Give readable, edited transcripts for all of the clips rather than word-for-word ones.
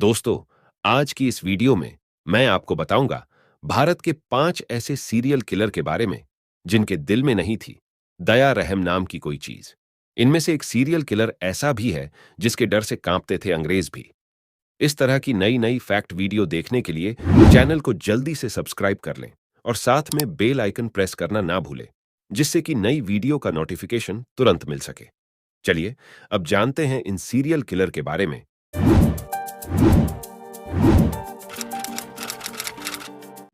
दोस्तों, आज की इस वीडियो में मैं आपको बताऊंगा भारत के 5 ऐसे सीरियल किलर के बारे में जिनके दिल में नहीं थी दया रहम नाम की कोई चीज। इनमें से एक सीरियल किलर ऐसा भी है जिसके डर से कांपते थे अंग्रेज भी। इस तरह की नई नई फैक्ट वीडियो देखने के लिए चैनल को जल्दी से सब्सक्राइब कर लें और साथ में बेल आइकन प्रेस करना ना भूलें, जिससे कि नई वीडियो का नोटिफिकेशन तुरंत मिल सके। चलिए अब जानते हैं इन सीरियल किलर के बारे में।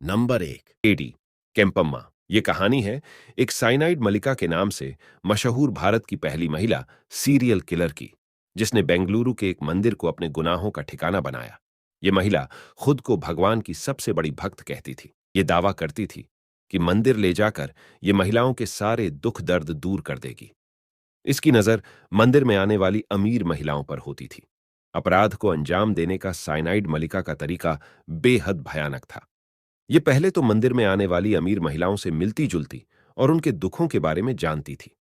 नंबर 1, एडी केम्पम्मा। ये कहानी है एक साइनाइड मलिका के नाम से मशहूर भारत की पहली महिला सीरियल किलर की, जिसने बेंगलुरु के एक मंदिर को अपने गुनाहों का ठिकाना बनाया। ये महिला खुद को भगवान की सबसे बड़ी भक्त कहती थी। ये दावा करती थी कि मंदिर ले जाकर ये महिलाओं के सारे दुख दर्द दूर कर देगी। इसकी नजर मंदिर में आने वाली अमीर महिलाओं पर होती थी। अपराध को अंजाम देने का साइनाइड मलिका का तरीका बेहद भयानक था। ये पहले तो मंदिर में आने वाली अमीर महिलाओं से मिलती जुलती और उनके दुखों के बारे में जानती थी।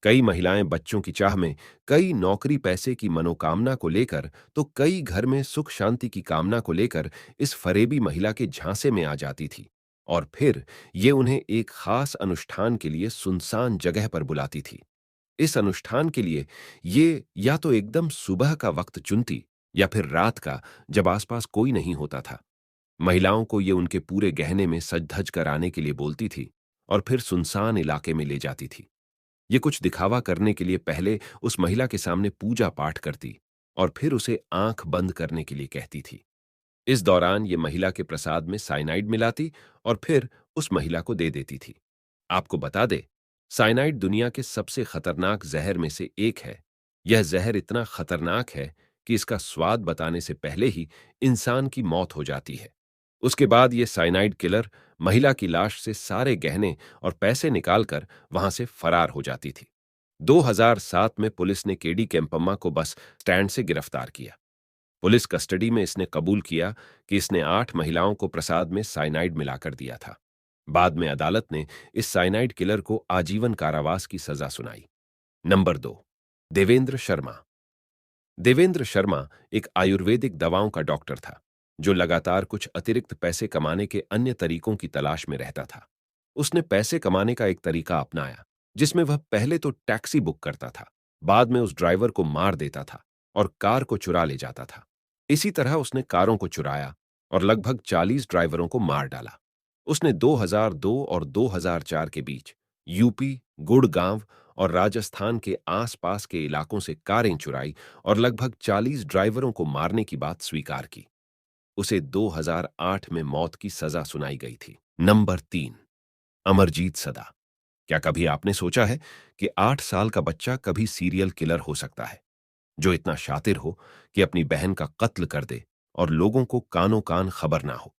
कई महिलाएं बच्चों की चाह में, कई नौकरी पैसे की मनोकामना को लेकर, तो कई घर में सुख शांति की कामना को लेकर इस फरेबी महिला के झांसे में आ जाती थी। और फिर ये उन्हें एक खास अनुष्ठान के लिए सुनसान जगह पर बुलाती थी। इस अनुष्ठान के लिए ये या तो एकदम सुबह का वक्त चुनती या फिर रात का, जब आसपास कोई नहीं होता था। महिलाओं को ये उनके पूरे गहने में सज धज कर आने के लिए बोलती थी और फिर सुनसान इलाके में ले जाती थी। ये कुछ दिखावा करने के लिए पहले उस महिला के सामने पूजा पाठ करती और फिर उसे आंख बंद करने के लिए कहती थी। इस दौरान ये महिला के प्रसाद में साइनाइड मिलाती और फिर उस महिला को दे देती थी। आपको बता दे, साइनाइड दुनिया के सबसे खतरनाक जहर में से एक है। यह जहर इतना खतरनाक है कि इसका स्वाद बताने से पहले ही इंसान की मौत हो जाती है। उसके बाद ये साइनाइड किलर महिला की लाश से सारे गहने और पैसे निकालकर वहां से फरार हो जाती थी। 2007 में पुलिस ने केडी केम्पम्मा को बस स्टैंड से गिरफ्तार किया। पुलिस कस्टडी में इसने कबूल किया कि इसने 8 महिलाओं को प्रसाद में साइनाइड मिलाकर दिया था। बाद में अदालत ने इस साइनाइड किलर को आजीवन कारावास की सजा सुनाई। नंबर 2, देवेंद्र शर्मा। देवेंद्र शर्मा एक आयुर्वेदिक दवाओं का डॉक्टर था, जो लगातार कुछ अतिरिक्त पैसे कमाने के अन्य तरीकों की तलाश में रहता था। उसने पैसे कमाने का एक तरीका अपनाया, जिसमें वह पहले तो टैक्सी बुक करता था, बाद में उस ड्राइवर को मार देता था और कार को चुरा ले जाता था। इसी तरह उसने कारों को चुराया और लगभग 40 ड्राइवरों को मार डाला। उसने 2002 और 2004 के बीच यूपी, गुड़गांव और राजस्थान के आसपास के इलाकों से कारें चुराई और लगभग 40 ड्राइवरों को मारने की बात स्वीकार की। उसे 2008 में मौत की सजा सुनाई गई थी। नंबर 3, अमरजीत सदा। क्या कभी आपने सोचा है कि 8 साल का बच्चा कभी सीरियल किलर हो सकता है, जो इतना शातिर हो कि अपनी बहन का कत्ल कर दे और लोगों को कानों कान खबर ना हो?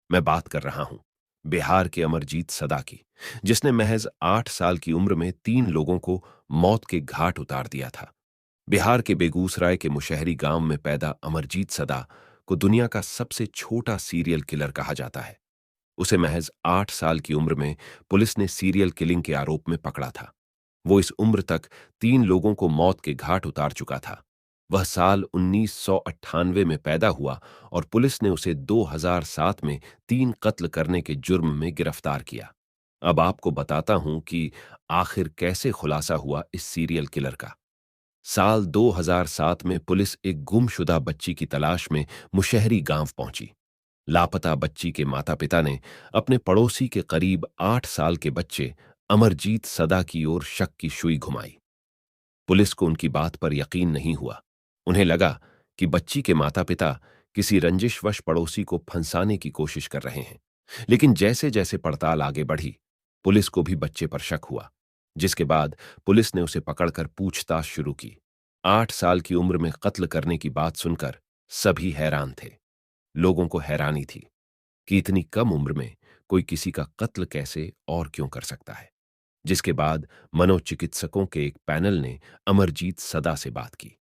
मैं बात कर रहा हूं बिहार के अमरजीत सदा की, जिसने महज 8 साल की उम्र में 3 लोगों को मौत के घाट उतार दिया था। बिहार के बेगूसराय के मुशहरी गांव में पैदा अमरजीत सदा को दुनिया का सबसे छोटा सीरियल किलर कहा जाता है। उसे महज 8 साल की उम्र में पुलिस ने सीरियल किलिंग के आरोप में पकड़ा था। वो इस उम्र तक 3 लोगों को मौत के घाट उतार चुका था। वह साल 1998 में पैदा हुआ और पुलिस ने उसे 2007 में 3 कत्ल करने के जुर्म में गिरफ्तार किया। अब आपको बताता हूं कि आखिर कैसे खुलासा हुआ इस सीरियल किलर का। साल 2007 में पुलिस एक गुमशुदा बच्ची की तलाश में मुशहरी गांव पहुंची। लापता बच्ची के माता पिता ने अपने पड़ोसी के करीब 8 साल के बच्चे अमरजीत सदा की ओर शक की सुई घुमाई। पुलिस को उनकी बात पर यकीन नहीं हुआ। उन्हें लगा कि बच्ची के माता पिता किसी रंजिशवश पड़ोसी को फंसाने की कोशिश कर रहे हैं। लेकिन जैसे जैसे पड़ताल आगे बढ़ी, पुलिस को भी बच्चे पर शक हुआ, जिसके बाद पुलिस ने उसे पकड़कर पूछताछ शुरू की। 8 साल की उम्र में कत्ल करने की बात सुनकर सभी हैरान थे। लोगों को हैरानी थी कि इतनी कम उम्र में कोई किसी का कत्ल कैसे और क्यों कर सकता है। जिसके बाद मनोचिकित्सकों के एक पैनल ने अमरजीत सदा से बात की।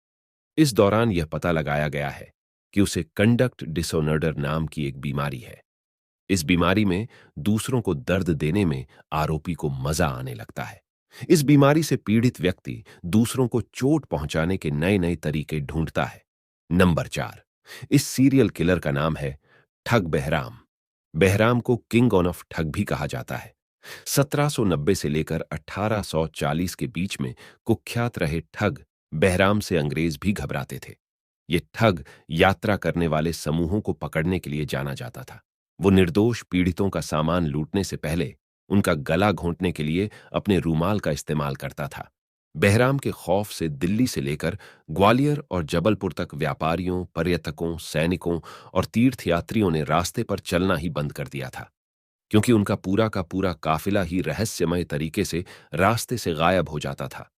इस दौरान यह पता लगाया गया है कि उसे कंडक्ट डिसऑर्डर नाम की एक बीमारी है। इस बीमारी में दूसरों को दर्द देने में आरोपी को मजा आने लगता है। इस बीमारी से पीड़ित व्यक्ति दूसरों को चोट पहुंचाने के नए नए तरीके ढूंढता है। नंबर 4, इस सीरियल किलर का नाम है ठग बहराम। बहराम को किंग ऑफ ठग भी कहा जाता है। 1790 से लेकर 1840 के बीच में कुख्यात रहे ठग बहराम से अंग्रेज भी घबराते थे। ये ठग यात्रा करने वाले समूहों को पकड़ने के लिए जाना जाता था। वो निर्दोष पीड़ितों का सामान लूटने से पहले उनका गला घोंटने के लिए अपने रूमाल का इस्तेमाल करता था। बहराम के खौफ से दिल्ली से लेकर ग्वालियर और जबलपुर तक व्यापारियों, पर्यटकों, सैनिकों और तीर्थयात्रियों ने रास्ते पर चलना ही बंद कर दिया था, क्योंकि उनका पूरा का पूरा काफिला ही रहस्यमय तरीके से रास्ते से गायब हो जाता था।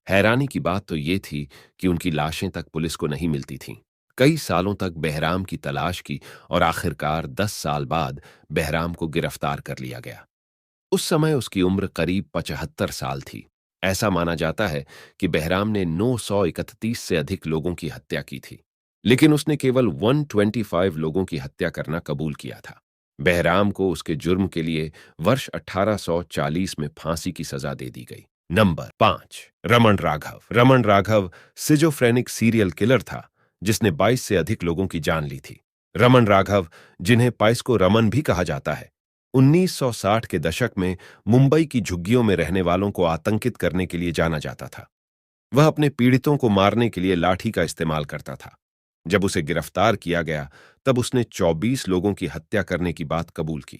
हैरानी की बात तो ये थी कि उनकी लाशें तक पुलिस को नहीं मिलती थीं। कई सालों तक बहराम की तलाश की और आखिरकार 10 साल बाद बहराम को गिरफ्तार कर लिया गया। उस समय उसकी उम्र करीब 75 साल थी। ऐसा माना जाता है कि बहराम ने 931 से अधिक लोगों की हत्या की थी, लेकिन उसने केवल 125 लोगों की हत्या करना कबूल किया था। बहराम को उसके जुर्म के लिए वर्ष 1840 में फांसी की सजा दे दी गई। Number 5, Raman Raghav. Raman Raghav schizophrenic serial killer था जिसने 22 से अधिक लोगों की जान ली थी। रमन राघव, जिन्हें पाइस्को रमन भी कहा जाता है, 1960 के दशक में मुंबई की झुग्गियों में रहने वालों को आतंकित करने के लिए जाना जाता था। वह अपने पीड़ितों को मारने के लिए लाठी का इस्तेमाल करता था। जब उसे गिरफ्तार किया गया, तब उसने 24 लोगों की हत्या करने की बात कबूल की।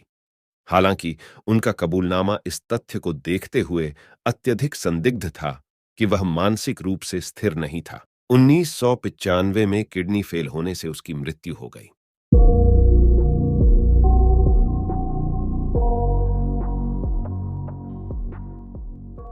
हालांकि उनका कबूलनामा इस तथ्य को देखते हुए अत्यधिक संदिग्ध था कि वह मानसिक रूप से स्थिर नहीं था। 1995 में किडनी फेल होने से उसकी मृत्यु हो गई।